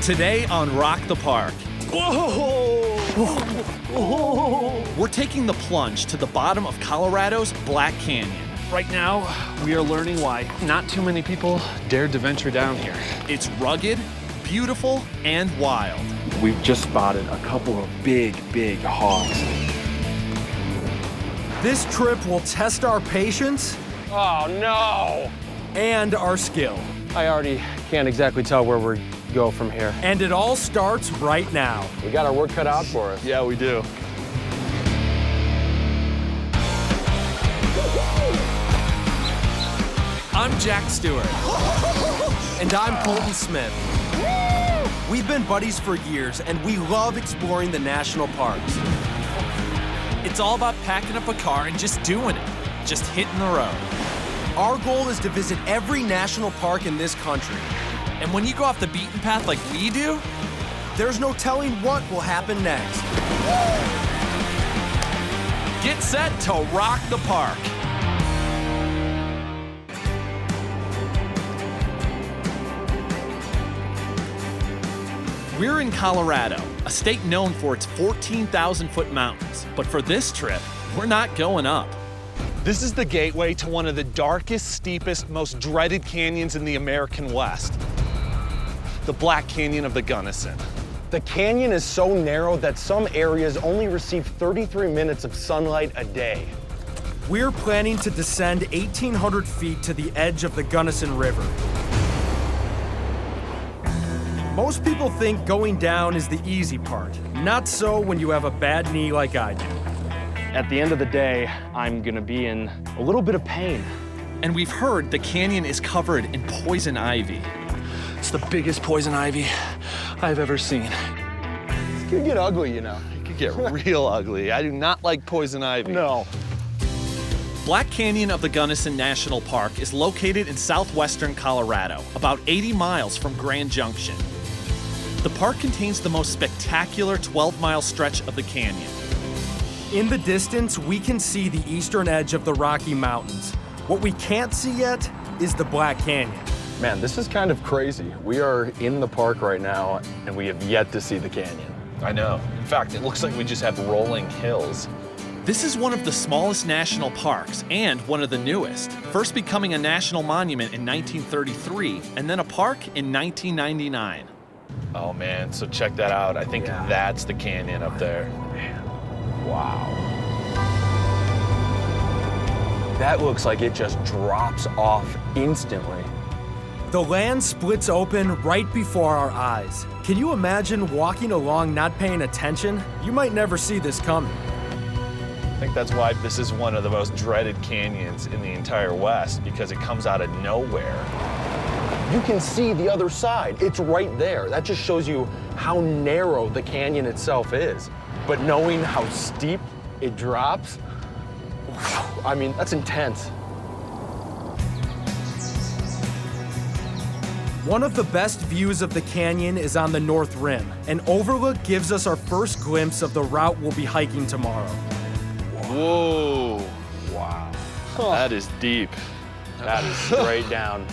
Today on Rock the Park. Whoa! Whoa! We're taking the plunge to the bottom of Colorado's Black Canyon. Right now, we are learning why not too many people dared to venture down here. It's rugged, beautiful, and wild. We've just spotted a couple of big hogs. This trip will test our patience Oh, no! and our skill. I already can't exactly tell where we go from here. And it all starts right now. We got our work cut out for us. Yeah, we do. I'm Jack Stewart. And I'm Colton Smith. We've been buddies for years, and we love exploring the national parks. It's all about packing up a car and just doing it. Just hitting the road. Our goal is to visit every national park in this country. And when you go off the beaten path like we do, There's no telling what will happen next. get set to rock the park. We're in Colorado, a state known for its 14,000-foot mountains. But for this trip, we're not going up. This is the gateway to one of the darkest, steepest, most dreaded canyons in the American West. The Black Canyon of the Gunnison. The canyon is so narrow that some areas only receive 33 minutes of sunlight a day. We're planning to descend 1,800 feet to the edge of the Gunnison River. Most people think going down is the easy part. Not so when you have a bad knee like I do. At the end of the day, I'm gonna be in a little bit of pain. And we've heard the canyon is covered in poison ivy. It's the biggest poison ivy I've ever seen. It could get ugly, you know. It could get real ugly. I do not like poison ivy. No. Black Canyon of the Gunnison National Park is located in southwestern Colorado, about 80 miles from Grand Junction. The park contains the most spectacular 12-mile stretch of the canyon. In the distance, we can see the eastern edge of the Rocky Mountains. What we can't see yet is the Black Canyon. Man, this is kind of crazy. We are in the park right now, and we have yet to see the canyon. I know. In fact, it looks like we just have rolling hills. This is one of the smallest national parks and one of the newest, first becoming a national monument in 1933 and then a park in 1999. Oh man, so check that out. I think that's the canyon up there. Wow. That looks like it just drops off instantly. The land splits open right before our eyes. Can you imagine walking along not paying attention? You might never see this coming. I think that's why this is one of the most dreaded canyons in the entire West, because it comes out of nowhere. You can see the other side. It's right there. That just shows you how narrow the canyon itself is. But knowing how steep it drops, I mean, that's intense. One of the best views of the canyon is on the north rim. An overlook gives us our first glimpse of the route we'll be hiking tomorrow. Whoa. Wow. That is deep. That is straight down.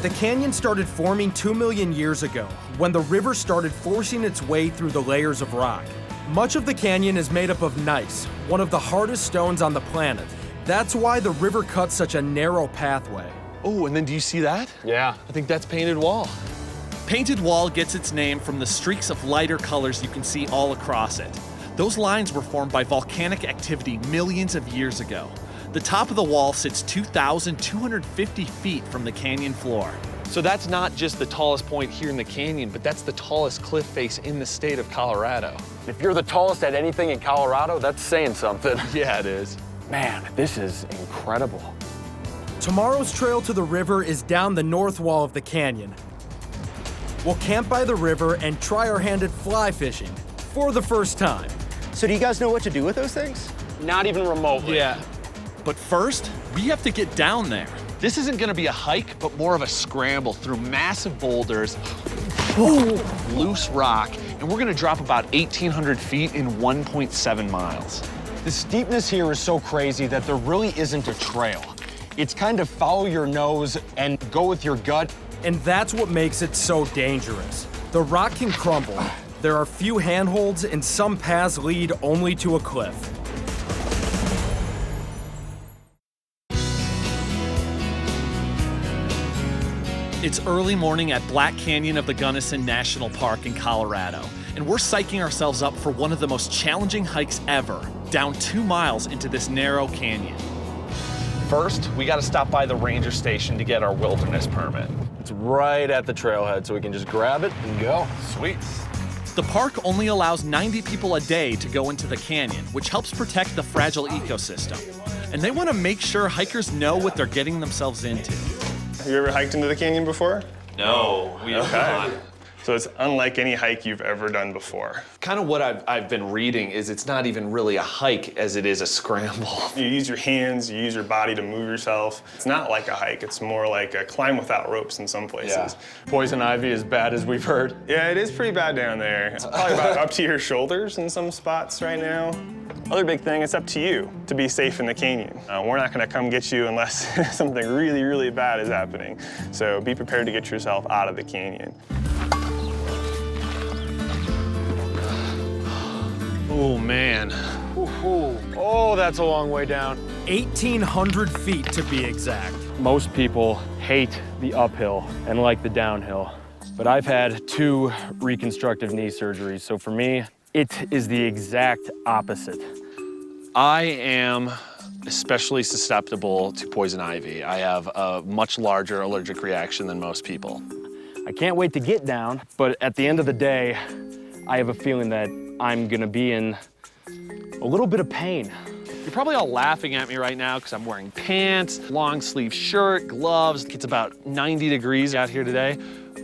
The canyon started forming 2 million years ago, when the river started forcing its way through the layers of rock. Much of the canyon is made up of gneiss, one of the hardest stones on the planet. That's why the river cuts such a narrow pathway. Oh, and then do you see that? Yeah. I think that's Painted Wall. Painted Wall gets its name from the streaks of lighter colors you can see all across it. Those lines were formed by volcanic activity millions of years ago. The top of the wall sits 2,250 feet from the canyon floor. So that's not just the tallest point here in the canyon, but that's the tallest cliff face in the state of Colorado. If you're the tallest at anything in Colorado, that's saying something. Yeah, it is. Man, this is incredible. Tomorrow's trail to the river is down the north wall of the canyon. We'll camp by the river and try our hand at fly fishing for the first time. So do you guys know what to do with those things? Not even remotely. Yeah. But first, we have to get down there. This isn't gonna be a hike, but more of a scramble through massive boulders, loose rock, and we're gonna drop about 1,800 feet in 1.7 miles. The steepness here is so crazy that there really isn't a trail. It's kind of follow your nose and go with your gut. And that's what makes it so dangerous. The rock can crumble. There are few handholds, and some paths lead only to a cliff. It's early morning at Black Canyon of the Gunnison National Park in Colorado, and we're psyching ourselves up for one of the most challenging hikes ever, down 2 miles into this narrow canyon. First, we gotta stop by the ranger station to get our wilderness permit. It's right at the trailhead, so we can just grab it and go. Sweet. The park only allows 90 people a day to go into the canyon, which helps protect the fragile ecosystem. And they want to make sure hikers know what they're getting themselves into. Have you ever hiked into the canyon before? No, we have not. So it's unlike any hike you've ever done before. Kind of what I've been reading is it's not even really a hike as it is a scramble. You use your hands, you use your body to move yourself. It's not like a hike, it's more like a climb without ropes in some places. Yeah. Poison ivy is bad, as we've heard. Yeah, it is pretty bad down there. It's probably about up to your shoulders in some spots right now. Other big thing, it's up to you to be safe in the canyon. We're not gonna come get you unless something really, really bad is happening. So be prepared to get yourself out of the canyon. Oh, man. Oh, that's a long way down. 1,800 feet to be exact. Most people hate the uphill and like the downhill, but I've had 2 reconstructive knee surgeries, so for me, it is the exact opposite. I am especially susceptible to poison ivy. I have a much larger allergic reaction than most people. I can't wait to get down, but at the end of the day, I have a feeling that I'm gonna be in a little bit of pain. You're probably all laughing at me right now because I'm wearing pants, long sleeve shirt, gloves. It's about 90 degrees out here today,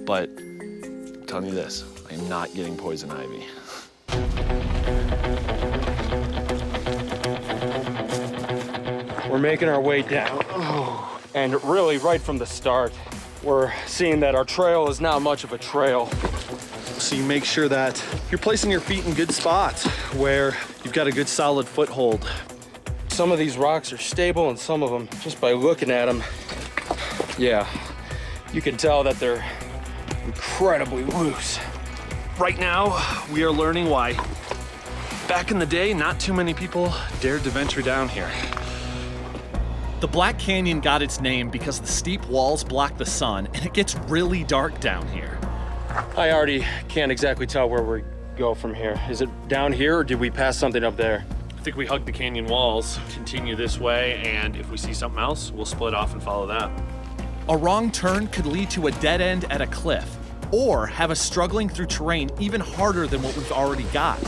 but I'm telling you this, I am not getting poison ivy. We're making our way down. And really, right from the start, we're seeing that our trail is not much of a trail. So you make sure that you're placing your feet in good spots where you've got a good solid foothold. Some of these rocks are stable, and some of them, just by looking at them, yeah, you can tell that they're incredibly loose. Right now, we are learning why back in the day, not too many people dared to venture down here. The Black Canyon got its name because the steep walls block the sun and it gets really dark down here. I already can't exactly tell where we go from here. Is it down here, or did we pass something up there? I think we hug the canyon walls, continue this way, and if we see something else, we'll split off and follow that. A wrong turn could lead to a dead end at a cliff, or have us struggling through terrain even harder than what we've already got.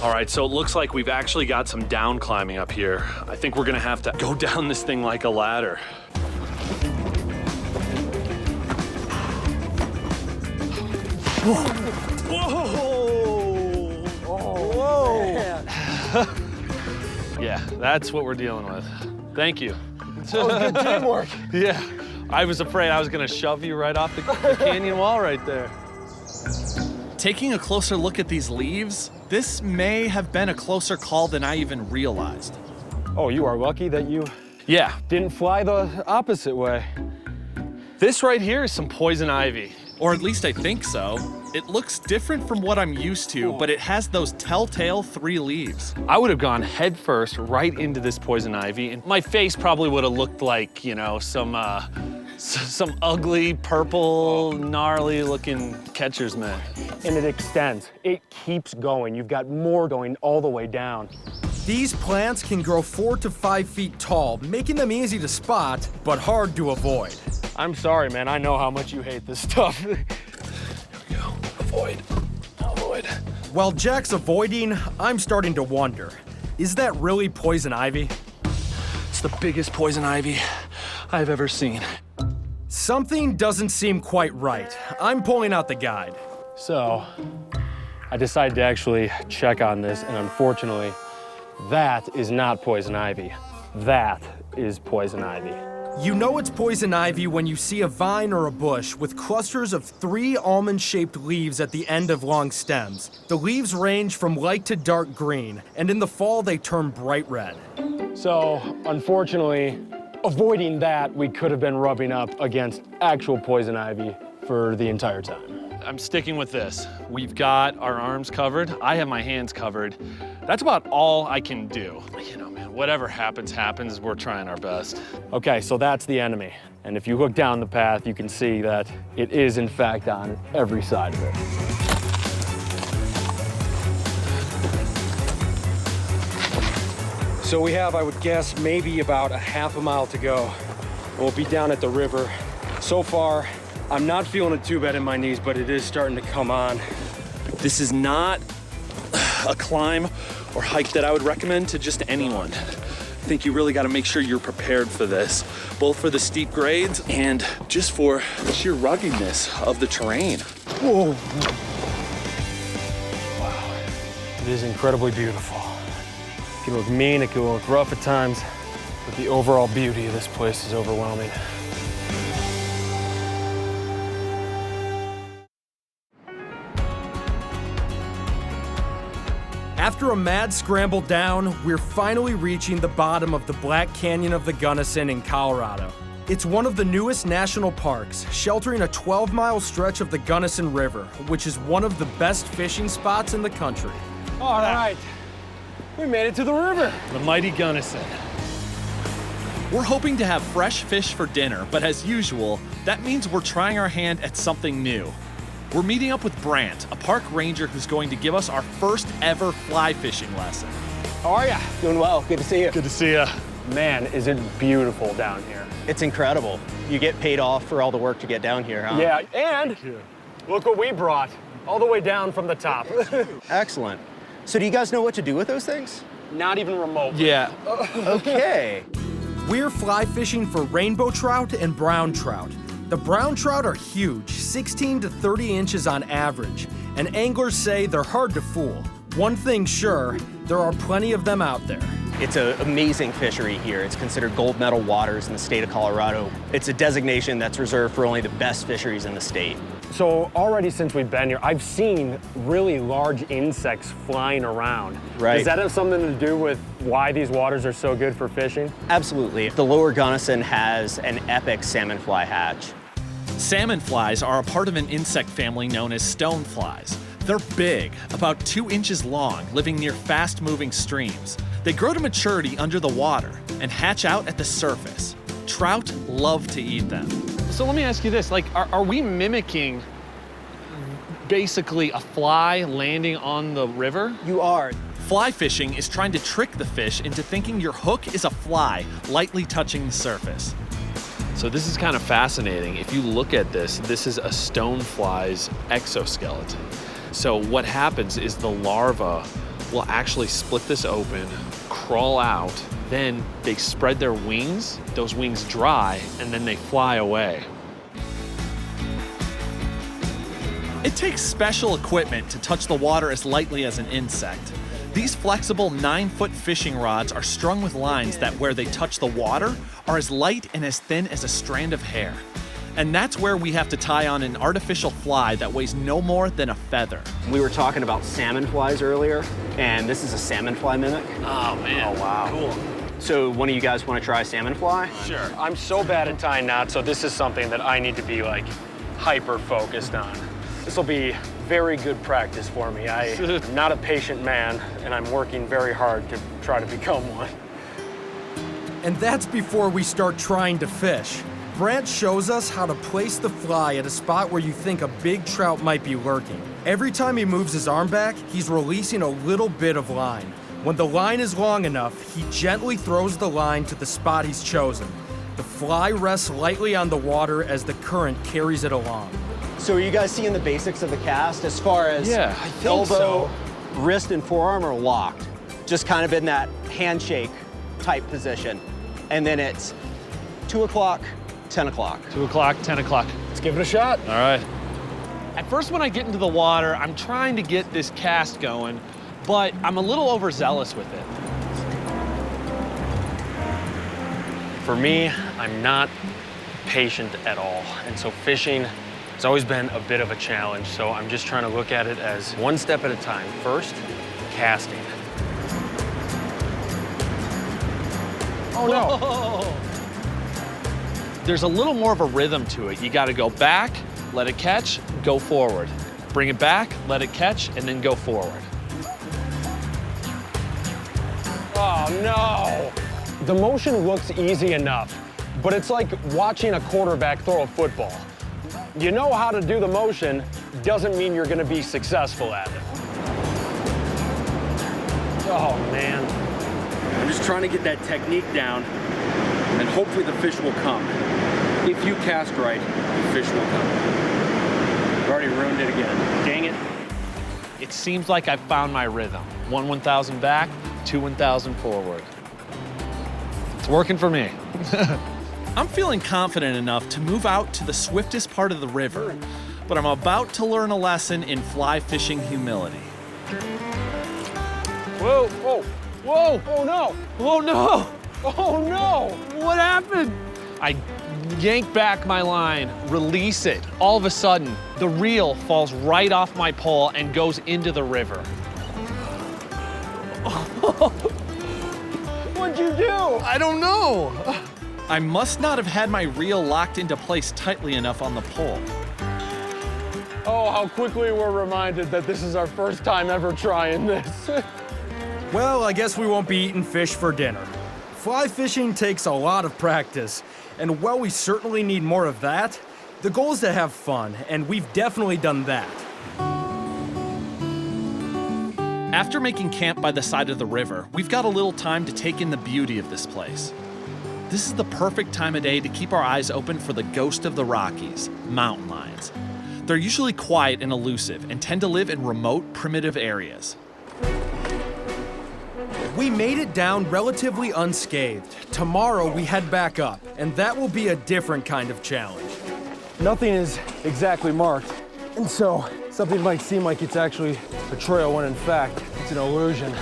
All right, so it looks like we've actually got some down climbing up here. I think we're gonna have to go down this thing like a ladder. Yeah, that's what we're dealing with. Thank you. That was good teamwork. Yeah, I was afraid I was gonna shove you right off the canyon wall right there. Taking a closer look at these leaves, this may have been a closer call than I even realized. Oh, you are lucky that you Yeah, didn't fly the opposite way. this right here is some poison ivy. Or at least I think so. It looks different from what I'm used to, but it has those telltale 3 leaves. I would have gone head first right into this poison ivy, and my face probably would have looked like, you know, some ugly, purple, gnarly looking catcher's mitt. And it extends. It keeps going. You've got more going all the way down. These plants can grow 4 to 5 feet tall, making them easy to spot, but hard to avoid. I'm sorry, man. I know how much you hate this stuff. Here we go. Avoid. Avoid. While Jack's avoiding, I'm starting to wonder, is that really poison ivy? It's the biggest poison ivy I've ever seen. Something doesn't seem quite right. I'm pulling out the guide. So, I decided to actually check on this, and unfortunately, that is not poison ivy. That is poison ivy. You know it's poison ivy when you see a vine or a bush with clusters of 3 almond-shaped leaves at the end of long stems. The leaves range from light to dark green, and in the fall they turn bright red. So, unfortunately, avoiding that, we could have been rubbing up against actual poison ivy for the entire time. I'm sticking with this. We've got our arms covered. I have my hands covered. That's about all I can do. You know, man, whatever happens, happens. We're trying our best. Okay, so that's the enemy. And if you look down the path, you can see that it is in fact on every side of it. So we have, I would guess, maybe about a half a mile to go. We'll be down at the river. So far, I'm not feeling it too bad in my knees, but it is starting to come on. This is not a climb or hike that I would recommend to just anyone. I think you really got to make sure you're prepared for this, both for the steep grades and just for the sheer ruggedness of the terrain. Whoa. Wow. It is incredibly beautiful. It can look mean, it can look rough at times, but the overall beauty of this place is overwhelming. After a mad scramble down, we're finally reaching the bottom of the Black Canyon of the Gunnison in Colorado. It's one of the newest national parks, sheltering a 12-mile stretch of the Gunnison River, which is one of the best fishing spots in the country. All right, we made it to the river. The mighty Gunnison. We're hoping to have fresh fish for dinner, but as usual, that means we're trying our hand at something new. We're meeting up with Brant, a park ranger who's going to give us our first ever fly fishing lesson. How are ya? Doing well. Good to see you. Good to see ya. Man, is it beautiful down here. It's incredible. You get paid off for all the work to get down here, huh? Yeah, and look what we brought, all the way down from the top. Excellent. So do you guys know what to do with those things? Not even remotely. Yeah. Okay. We're fly fishing for rainbow trout and brown trout. The brown trout are huge, 16 to 30 inches on average, and anglers say they're hard to fool. One thing's sure, there are plenty of them out there. It's an amazing fishery here. It's considered gold medal waters in the state of Colorado. It's a designation that's reserved for only the best fisheries in the state. So already since we've been here, I've seen really large insects flying around. Right. Does that have something to do with why these waters are so good for fishing? Absolutely. The lower Gunnison has an epic salmon fly hatch. Salmon flies are a part of an insect family known as stoneflies. They're big, about 2 inches long, living near fast-moving streams. They grow to maturity under the water and hatch out at the surface. Trout love to eat them. So let me ask you this, like, are we mimicking basically a fly landing on the river? You are. Fly fishing is trying to trick the fish into thinking your hook is a fly lightly touching the surface. So this is kind of fascinating. If you look at this, this is a stonefly's exoskeleton. So what happens is the larva will actually split this open, crawl out, then they spread their wings, those wings dry, and then they fly away. It takes special equipment to touch the water as lightly as an insect. These flexible 9-foot fishing rods are strung with lines that where they touch the water are as light and as thin as a strand of hair. And that's where we have to tie on an artificial fly that weighs no more than a feather. We were talking about salmon flies earlier, and this is a salmon fly mimic. Oh man, wow. Cool. So one of you guys want to try salmon fly? Sure. I'm so bad at tying knots, so this is something that I need to be like hyper-focused on. This will be very good practice for me. I'm not a patient man, and I'm working very hard to try to become one. And that's before we start trying to fish. Brant shows us how to place the fly at a spot where you think a big trout might be lurking. Every time he moves his arm back, he's releasing a little bit of line. When the line is long enough, he gently throws the line to the spot he's chosen. The fly rests lightly on the water as the current carries it along. So are you guys seeing the basics of the cast as far as Yeah, I think elbow, so. wrist, and forearm are locked? Just kind of in that handshake type position. And then it's 2 o'clock, 10 o'clock. 2 o'clock, 10 o'clock. Let's give it a shot. All right. At first, when I get into the water, I'm trying to get this cast going, but I'm a little overzealous with it. For me, I'm not patient at all, and so fishing has always been a bit of a challenge, so I'm just trying to look at it as one step at a time. First, casting. Oh no! There's a little more of a rhythm to it. You got to go back, let it catch, go forward. Bring it back, let it catch, and then go forward. Oh, no. The motion looks easy enough, but it's like watching a quarterback throw a football. You know how to do the motion, doesn't mean you're gonna be successful at it. Oh, man. I'm just trying to get that technique down, and hopefully the fish will come. If you cast right, the fish will come. I've already ruined it again. Dang it. It seems like I've found my rhythm. 1 1,000 back, 2 1,000 forward. It's working for me. I'm feeling confident enough to move out to the swiftest part of the river, but I'm about to learn a lesson in fly fishing humility. Whoa, whoa, whoa, oh no, Oh no! oh no. What happened? I yank back my line, release it. All of a sudden, the reel falls right off my pole and goes into the river. What'd you do? I don't know. I must not have had my reel locked into place tightly enough on the pole. Oh, how quickly we're reminded that this is our first time ever trying this. Well, I guess we won't be eating fish for dinner. Fly fishing takes a lot of practice, and while we certainly need more of that, the goal is to have fun, and we've definitely done that. After making camp by the side of the river, we've got a little time to take in the beauty of this place. This is the perfect time of day to keep our eyes open for the ghost of the Rockies, mountain lions. They're usually quiet and elusive and tend to live in remote, primitive areas. We made it down relatively unscathed. Tomorrow we head back up, and that will be a different kind of challenge. Nothing is exactly marked, and so something might seem like it's actually a trail when in fact it's an illusion.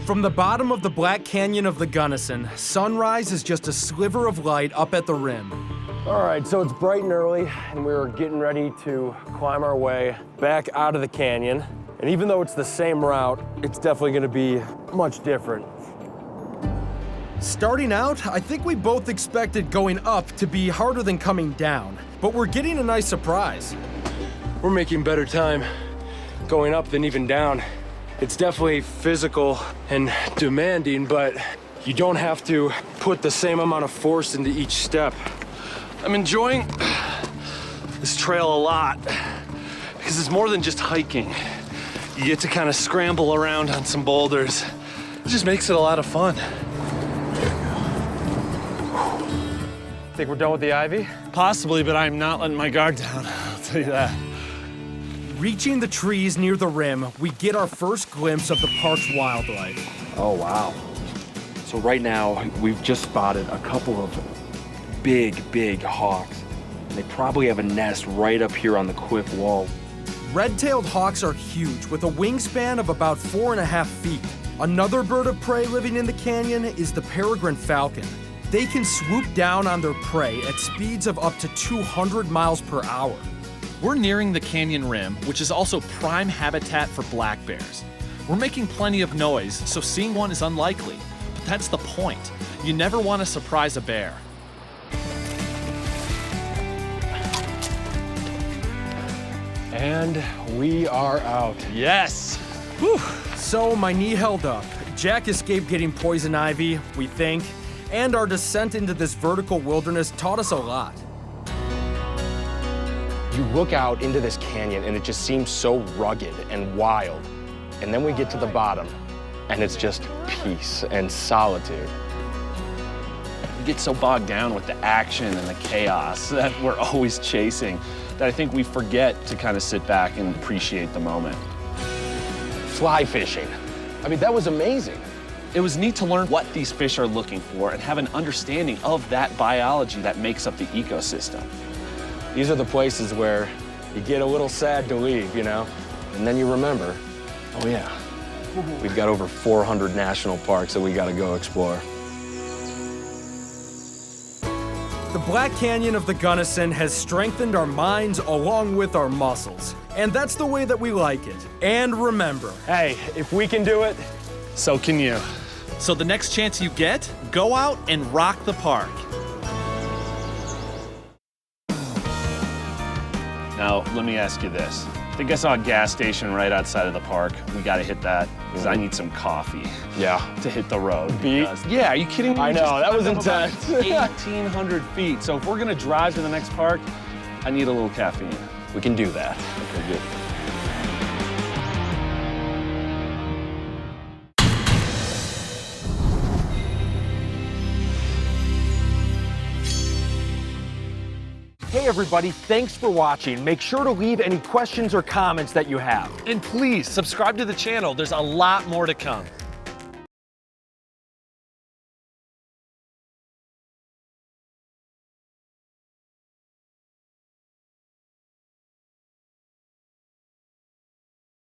From the bottom of the Black Canyon of the Gunnison, sunrise is just a sliver of light up at the rim. All right, so it's bright and early, and we're getting ready to climb our way back out of the canyon. And even though it's the same route, it's definitely gonna be much different. Starting out, I think we both expected going up to be harder than coming down, but we're getting a nice surprise. We're making better time going up than even down. It's definitely physical and demanding, but you don't have to put the same amount of force into each step. I'm enjoying this trail a lot because it's more than just hiking. You get to kind of scramble around on some boulders. It just makes it a lot of fun. Think we're done with the ivy? Possibly, but I'm not letting my guard down. I'll tell you that. Reaching the trees near the rim, we get our first glimpse of the park's wildlife. Oh, wow. So right now, we've just spotted a couple of big hawks. And they probably have a nest right up here on the cliff wall. Red-tailed hawks are huge, with a wingspan of about 4.5 feet. Another bird of prey living in the canyon is the peregrine falcon. They can swoop down on their prey at speeds of up to 200 miles per hour. We're nearing the canyon rim, which is also prime habitat for black bears. We're making plenty of noise, so seeing one is unlikely. But that's the point. You never want to surprise a bear. And we are out. Yes. Whew. So my knee held up. Jack escaped getting poison ivy, we think, and our descent into this vertical wilderness taught us a lot. You look out into this canyon and it just seems so rugged and wild. And then we get to the bottom and it's just peace and solitude. We get so bogged down with the action and the chaos that we're always chasing that I think we forget to kind of sit back and appreciate the moment. Fly fishing. I mean, that was amazing. It was neat to learn what these fish are looking for and have an understanding of that biology that makes up the ecosystem. These are the places where you get a little sad to leave, you know? And then you remember, oh yeah, we've got over 400 national parks that we gotta go explore. The Black Canyon of the Gunnison has strengthened our minds along with our muscles. And that's the way that we like it. And remember, Hey, if we can do it, So can you. So the next chance you get, go out and rock the park. Now, let me ask you this. I think I saw a gas station right outside of the park. We gotta hit that, because I need some coffee. Yeah. To hit the road. Beat? Yeah, are you kidding me? I We know, just that was climbed up intense. about 1,800 feet. So if we're gonna drive to the next park, I need a little caffeine. We can do that. Okay, good. Hey everybody, thanks for watching. Make sure to leave any questions or comments that you have. And please subscribe to the channel. There's a lot more to come.